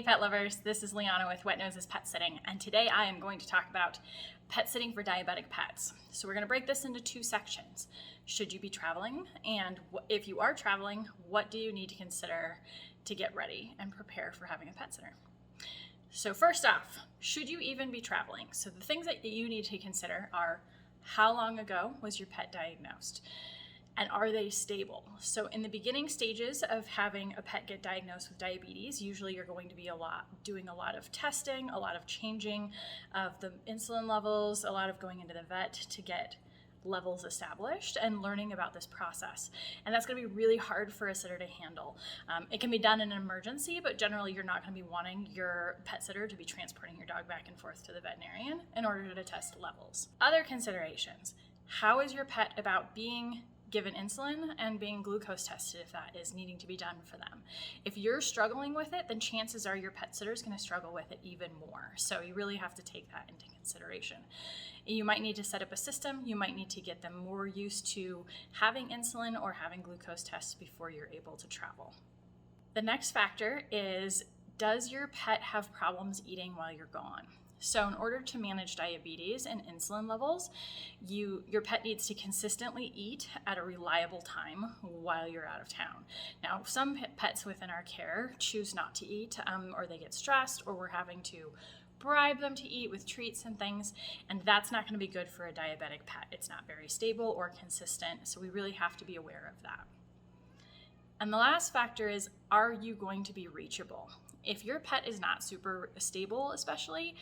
pet lovers, this is Liana with Wet Noses Pet Sitting, and today I am going to talk about pet sitting for diabetic pets. So we're going to break this into two sections. Should you be traveling? And if you are traveling, what do you need to consider to get ready and prepare for having a pet sitter? So first off, should you even be traveling? So the things that you need to consider are: how long ago was your pet diagnosed? And are they stable? So in the beginning stages of having a pet get diagnosed with diabetes, usually you're going to be doing a lot of testing, a lot of changing of the insulin levels, a lot of going into the vet to get levels established and learning about this process. And that's going to be really hard for a sitter to handle. It can be done in an emergency, but generally you're not going to be wanting your pet sitter to be transporting your dog back and forth to the veterinarian in order to test levels. Other considerations: how is your pet about being given insulin and being glucose tested if that is needing to be done for them? If you're struggling with it, then chances are your pet sitter is going to struggle with it even more. So you really have to take that into consideration. You might need to set up a system. You might need to get them more used to having insulin or having glucose tests before you're able to travel. The next factor is, does your pet have problems eating while you're gone? So in order to manage diabetes and insulin levels, your pet needs to consistently eat at a reliable time while you're out of town. Now, some pets within our care choose not to eat, or they get stressed, or we're having to bribe them to eat with treats and things, and that's not going to be good for a diabetic pet. It's not very stable or consistent, so we really have to be aware of that. And the last factor is, are you going to be reachable? If your pet is not super stable, especially,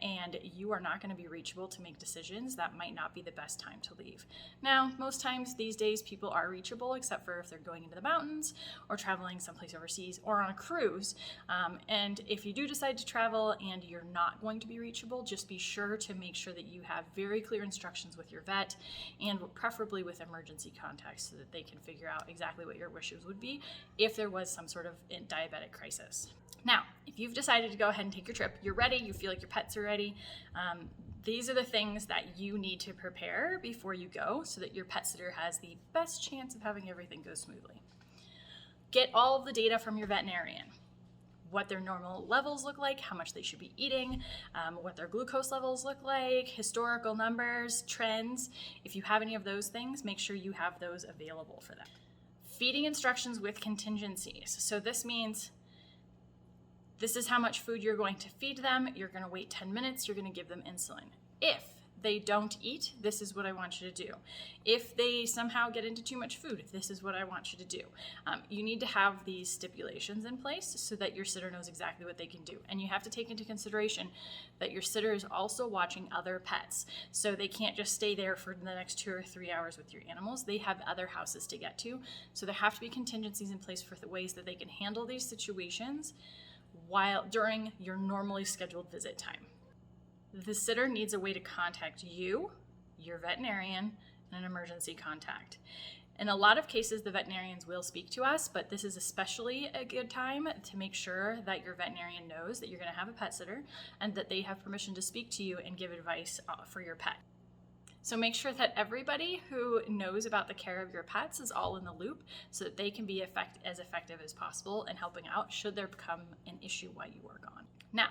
and you are not going to be reachable to make decisions, that might not be the best time to leave. Now, most times these days people are reachable, except for if they're going into the mountains or traveling someplace overseas or on a cruise. And if you do decide to travel and you're not going to be reachable, just be sure to make sure that you have very clear instructions with your vet, and preferably with emergency contacts, so that they can figure out exactly what your wishes would be if there was some sort of diabetic crisis. Now, if you've decided to go ahead and take your trip, you're ready, you feel like your pets are ready, these are the things that you need to prepare before you go so that your pet sitter has the best chance of having everything go smoothly. Get all of the data from your veterinarian: what their normal levels look like, how much they should be eating, what their glucose levels look like, historical numbers, trends. If you have any of those things, make sure you have those available for them. Feeding instructions with contingencies. So this means this is how much food you're going to feed them. You're going to wait 10 minutes. You're going to give them insulin. If they don't eat, this is what I want you to do. If they somehow get into too much food, this is what I want you to do. You need to have these stipulations in place so that your sitter knows exactly what they can do. And you have to take into consideration that your sitter is also watching other pets. So they can't just stay there for the next 2 or 3 hours with your animals. They have other houses to get to. So there have to be contingencies in place for the ways that they can handle these situations during your normally scheduled visit time. The sitter needs a way to contact you, your veterinarian, and an emergency contact. In a lot of cases, the veterinarians will speak to us, but this is especially a good time to make sure that your veterinarian knows that you're going to have a pet sitter and that they have permission to speak to you and give advice for your pet. So make sure that everybody who knows about the care of your pets is all in the loop so that they can be as effective as possible in helping out should there become an issue while you are gone. Now,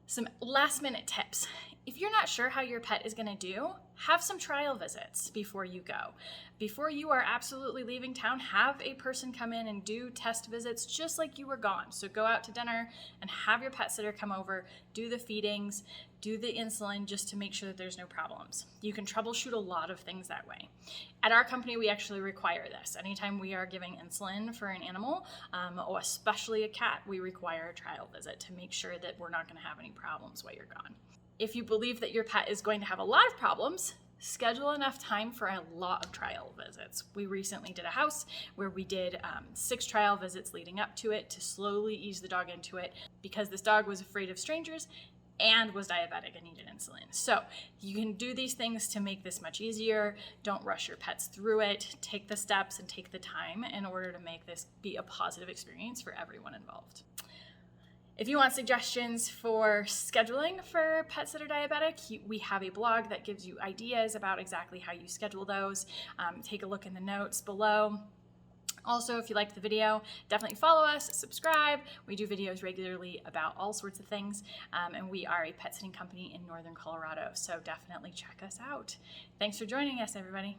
some last minute tips. If you're not sure how your pet is going to do, have some trial visits before you go. Before you are absolutely leaving town, have a person come in and do test visits just like you were gone. So go out to dinner and have your pet sitter come over, do the feedings, do the insulin, just to make sure that there's no problems. You can troubleshoot a lot of things that way. At our company, we actually require this. Anytime we are giving insulin for an animal, or especially a cat, we require a trial visit to make sure that we're not going to have any problems while you're gone. If you believe that your pet is going to have a lot of problems, schedule enough time for a lot of trial visits. We recently did a house where we did 6 trial visits leading up to it to slowly ease the dog into it, because this dog was afraid of strangers and was diabetic and needed insulin. So you can do these things to make this much easier. Don't rush your pets through it. Take the steps and take the time in order to make this be a positive experience for everyone involved. If you want suggestions for scheduling for pets that are diabetic, we have a blog that gives you ideas about exactly how you schedule those. Take a look in the notes below. Also, if you liked the video, definitely follow us, subscribe. We do videos regularly about all sorts of things, and we are a pet sitting company in Northern Colorado, so definitely check us out. Thanks for joining us, everybody.